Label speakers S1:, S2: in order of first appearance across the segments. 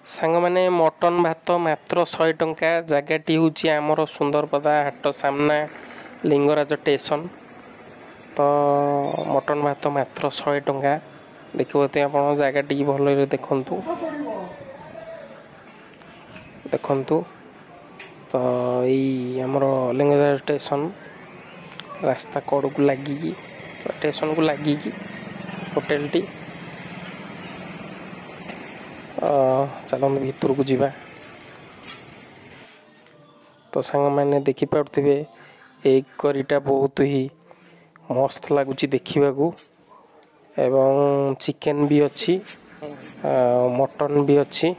S1: सांग मैंने मटन भात मात्र 100 टंका जगटी हूँ आमर सुंदरपदा हाट सामना लिंगराज स्टेशन। तो मटन भात मात्र 100 टंका देखते आप जगटी भल देखु देखु। तो यही आमर लिंगराज स्टेशन रास्ता कड़ को लगिकी स्टेशन को लगिकी होटेल टी। चलो भीतर को जीवा। तो सांग मैंने देखी पारे एक करीटा बहुत ही मस्त लगुच देखा एवं चिकेन भी अच्छी मटन भी अच्छी।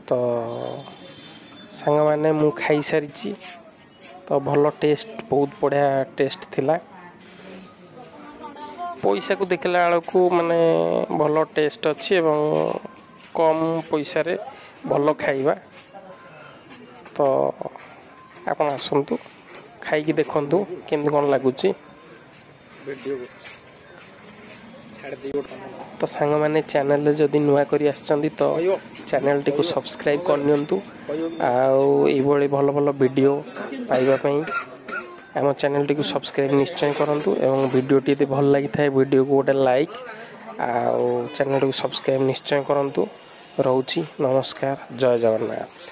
S1: तो सांग मैंने मु खाई सारी तो भल टेस्ट बहुत बढ़िया टेस्ट थिला। पैसा को देखला बेलू माने भल टेस्ट अच्छी एवं कम पैसा रे भल खाइबा। तो आप आसतु खाई देखु केमती कौन लगुच। तो सांग मैंने चैनल जदि नुआ करी आछंती तो चैनल टी को सब्सक्राइब करनियंतु आउ भल भल वीडियो पाइबा पई आम चैनल टी को सब्सक्राइब निश्चय करंतु एवं वीडियो टी भल लगी था वीडियो को गोटे लाइक आउ चैनल को सब्सक्राइब निश्चय करंतु। रोची नमस्कार जय जगन्नाथ।